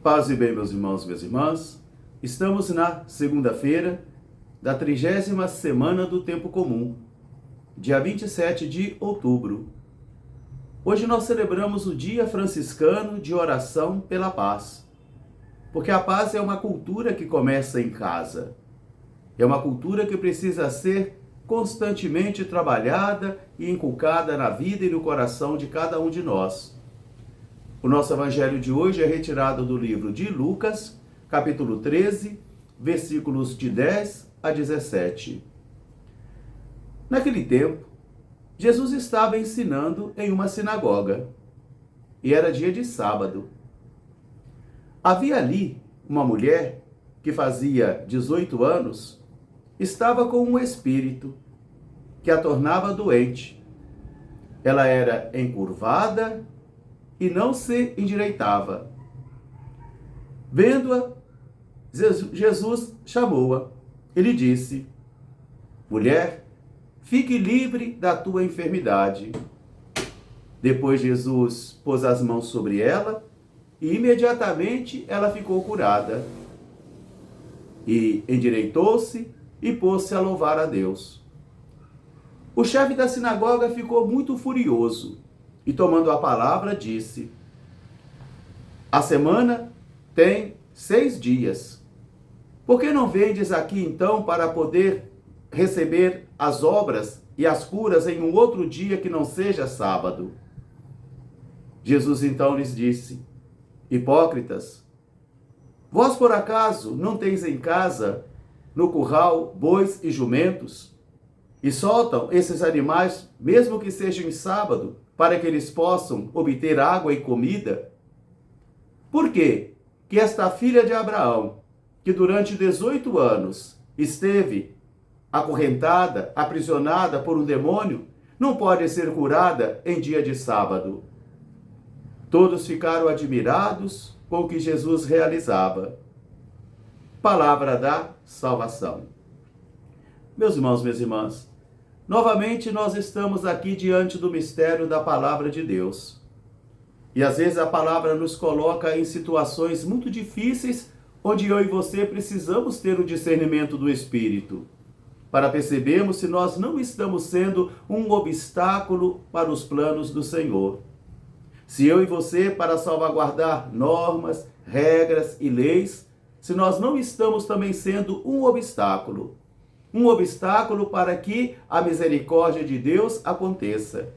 Paz e bem, meus irmãos e minhas irmãs. Estamos na segunda-feira da 30ª semana do Tempo Comum, dia 27 de outubro. Hoje nós celebramos o Dia Franciscano de Oração pela Paz, porque a paz é uma cultura que começa em casa. É uma cultura que precisa ser constantemente trabalhada e inculcada na vida e no coração de cada um de nós. O nosso evangelho de hoje é retirado do livro de Lucas, capítulo 13, versículos de 10 a 17. Naquele tempo, Jesus estava ensinando em uma sinagoga, e era dia de sábado. Havia ali uma mulher que fazia 18 anos, estava com um espírito que a tornava doente. Ela era encurvada e não se endireitava. Vendo-a, Jesus chamou-a. Ele disse: mulher, fique livre da tua enfermidade. Depois Jesus pôs as mãos sobre ela e imediatamente ela ficou curada. E endireitou-se e pôs-se a louvar a Deus. O chefe da sinagoga ficou muito furioso e, tomando a palavra, disse: a semana tem 6 dias. Por que não vendes aqui então para poder receber as obras e as curas em um outro dia que não seja sábado? Jesus então lhes disse: hipócritas, vós por acaso não tens em casa, no curral, bois e jumentos, e soltam esses animais, mesmo que sejam em sábado, para que eles possam obter água e comida? Por quê que esta filha de Abraão, que durante 18 anos esteve acorrentada, aprisionada por um demônio, não pode ser curada em dia de sábado? Todos ficaram admirados com o que Jesus realizava. Palavra da salvação. Meus irmãos, minhas irmãs, novamente nós estamos aqui diante do mistério da palavra de Deus. E às vezes a palavra nos coloca em situações muito difíceis, onde eu e você precisamos ter o discernimento do Espírito, para percebermos se nós não estamos sendo um obstáculo para os planos do Senhor. Se eu e você, para salvaguardar normas, regras e leis, se nós não estamos também sendo um obstáculo para que a misericórdia de Deus aconteça.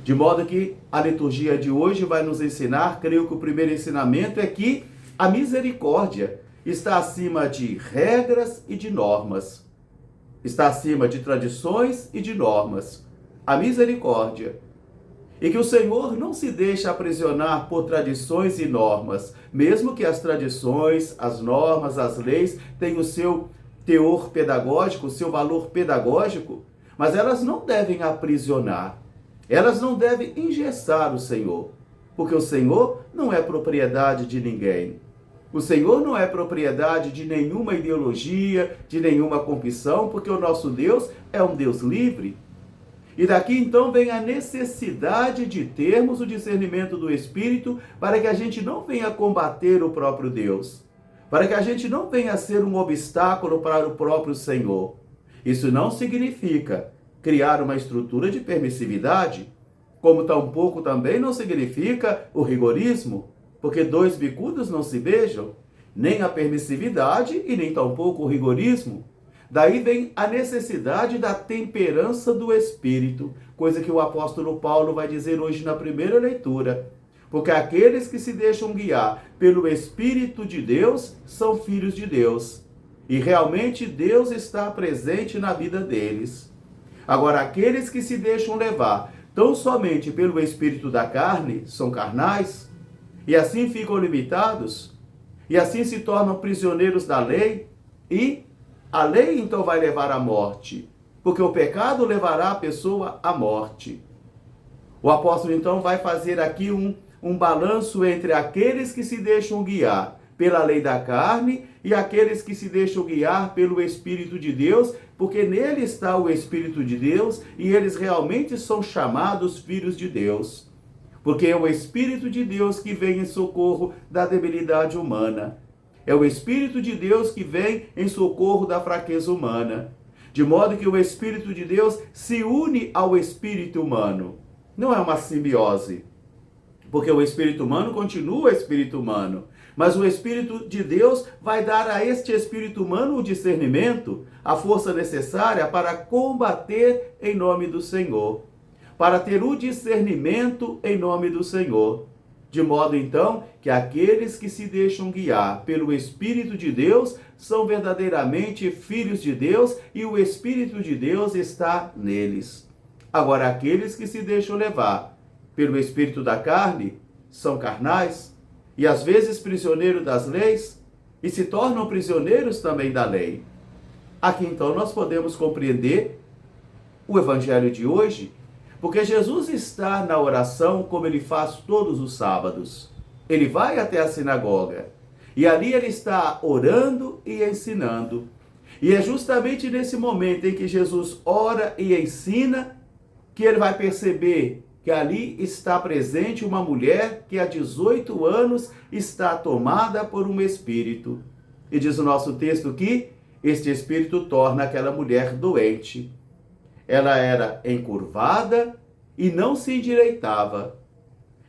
De modo que a liturgia de hoje vai nos ensinar, creio que o primeiro ensinamento é que a misericórdia está acima de regras e de normas. Está acima de tradições e de normas. A misericórdia. E que o Senhor não se deixa aprisionar por tradições e normas, mesmo que as tradições, as normas, as leis tenham o seu teor pedagógico, o seu valor pedagógico, mas elas não devem aprisionar, elas não devem engessar o Senhor, porque o Senhor não é propriedade de ninguém. O Senhor não é propriedade de nenhuma ideologia, de nenhuma confissão, porque o nosso Deus é um Deus livre. E daqui então vem a necessidade de termos o discernimento do Espírito para que a gente não venha combater o próprio Deus, para que a gente não venha ser um obstáculo para o próprio Senhor. Isso não significa criar uma estrutura de permissividade, como tampouco também não significa o rigorismo, porque 2 bicudos não se beijam, nem a permissividade e nem tampouco o rigorismo. Daí vem a necessidade da temperança do Espírito, coisa que o apóstolo Paulo vai dizer hoje na primeira leitura. Porque aqueles que se deixam guiar pelo Espírito de Deus são filhos de Deus. E realmente Deus está presente na vida deles. Agora, aqueles que se deixam levar tão somente pelo Espírito da carne são carnais, e assim ficam limitados, e assim se tornam prisioneiros da lei, e a lei então vai levar à morte, porque o pecado levará a pessoa à morte. O apóstolo então vai fazer aqui um balanço entre aqueles que se deixam guiar pela lei da carne e aqueles que se deixam guiar pelo Espírito de Deus, porque nele está o Espírito de Deus e eles realmente são chamados filhos de Deus. porque é o Espírito de Deus que vem em socorro da debilidade humana. É o Espírito de Deus que vem em socorro da fraqueza humana. De modo que o Espírito de Deus se une ao espírito humano. Não é uma simbiose, porque o espírito humano continua espírito humano. Mas o Espírito de Deus vai dar a este espírito humano o discernimento, a força necessária para combater em nome do Senhor. Para ter o discernimento em nome do Senhor. De modo, então, que aqueles que se deixam guiar pelo Espírito de Deus são verdadeiramente filhos de Deus e o Espírito de Deus está neles. Agora, aqueles que se deixam levar pelo espírito da carne são carnais e às vezes prisioneiros das leis e se tornam prisioneiros também da lei. Aqui, então, nós podemos compreender o Evangelho de hoje, porque Jesus está na oração como ele faz todos os sábados. Ele vai até a sinagoga e ali ele está orando e ensinando. E é justamente nesse momento em que Jesus ora e ensina que ele vai perceber que ali está presente uma mulher que há 18 anos está tomada por um espírito. E diz o nosso texto que este espírito torna aquela mulher doente. Ela era encurvada e não se endireitava.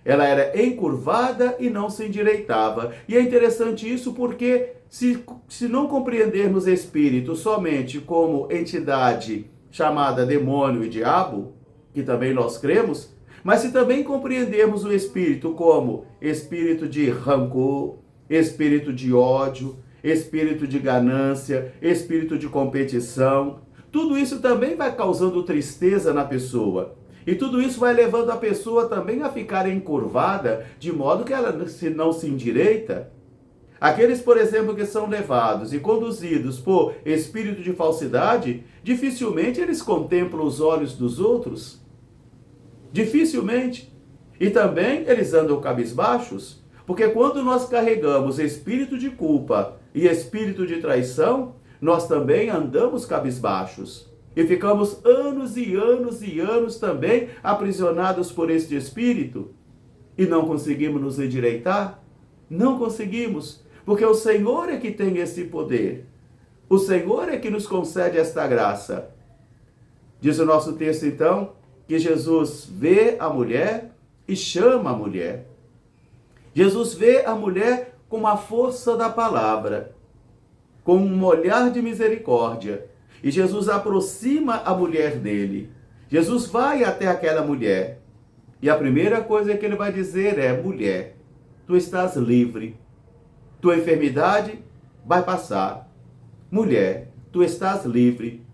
Ela era encurvada e não se endireitava. E é interessante isso porque se não compreendermos espírito somente como entidade chamada demônio e diabo, que também nós cremos, mas se também compreendermos o espírito como espírito de rancor, espírito de ódio, espírito de ganância, espírito de competição, tudo isso também vai causando tristeza na pessoa. E tudo isso vai levando a pessoa também a ficar encurvada, de modo que ela não se endireita. Aqueles, por exemplo, que são levados e conduzidos por espírito de falsidade, dificilmente eles contemplam os olhos dos outros. Dificilmente. E também eles andam cabisbaixos, porque quando nós carregamos espírito de culpa e espírito de traição, nós também andamos cabisbaixos. E ficamos anos e anos e anos também aprisionados por este espírito. E não conseguimos nos endireitar? Não conseguimos, porque o Senhor é que tem esse poder. O Senhor é que nos concede esta graça. Diz o nosso texto, então, que Jesus vê a mulher e chama a mulher. Jesus vê a mulher com a força da palavra, com um olhar de misericórdia. E Jesus aproxima a mulher dele. Jesus vai até aquela mulher. E a primeira coisa que ele vai dizer é: mulher, tu estás livre. Tua enfermidade vai passar. Mulher, tu estás livre.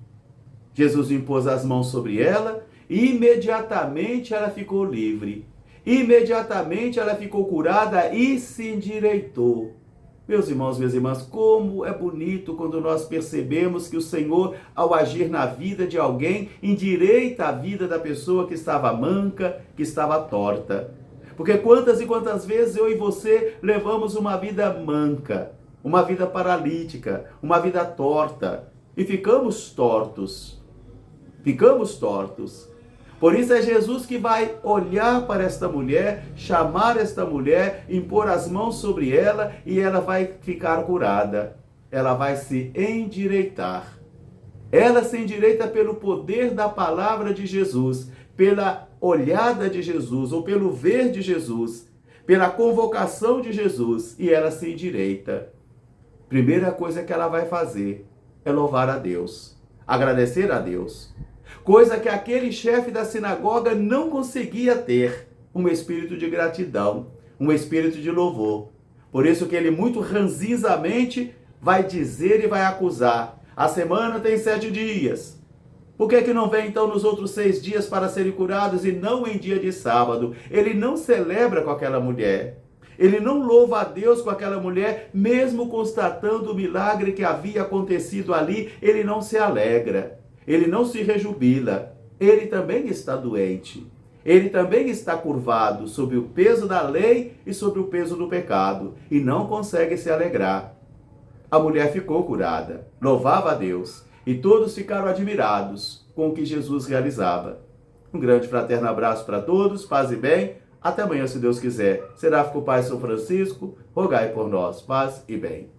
Jesus impôs as mãos sobre ela e imediatamente ela ficou livre. Imediatamente ela ficou curada e se endireitou. Meus irmãos, minhas irmãs, como é bonito quando nós percebemos que o Senhor, ao agir na vida de alguém, endireita a vida da pessoa que estava manca, que estava torta. Porque quantas e quantas vezes eu e você levamos uma vida manca, uma vida paralítica, uma vida torta, e ficamos tortos. Ficamos tortos. Por isso é Jesus que vai olhar para esta mulher, chamar esta mulher, impor as mãos sobre ela e ela vai ficar curada. Ela vai se endireitar. Ela se endireita pelo poder da palavra de Jesus, pela olhada de Jesus ou pelo ver de Jesus, pela convocação de Jesus, e ela se endireita. Primeira coisa que ela vai fazer é louvar a Deus, agradecer a Deus. Coisa que aquele chefe da sinagoga não conseguia ter, um espírito de gratidão, um espírito de louvor. Por isso que ele muito ranzinzamente vai dizer e vai acusar: a semana tem 7 dias. Por que não vem então nos outros 6 dias para serem curados e não em dia de sábado? Ele não celebra com aquela mulher. Ele não louva a Deus com aquela mulher, mesmo constatando o milagre que havia acontecido ali, ele não se alegra. Ele não se rejubila, ele também está doente, ele também está curvado sob o peso da lei e sob o peso do pecado, e não consegue se alegrar. A mulher ficou curada, louvava a Deus, e todos ficaram admirados com o que Jesus realizava. Um grande fraterno abraço para todos, paz e bem, Até amanhã, se Deus quiser. Seráfico Pai São Francisco, rogai por nós. Paz e bem.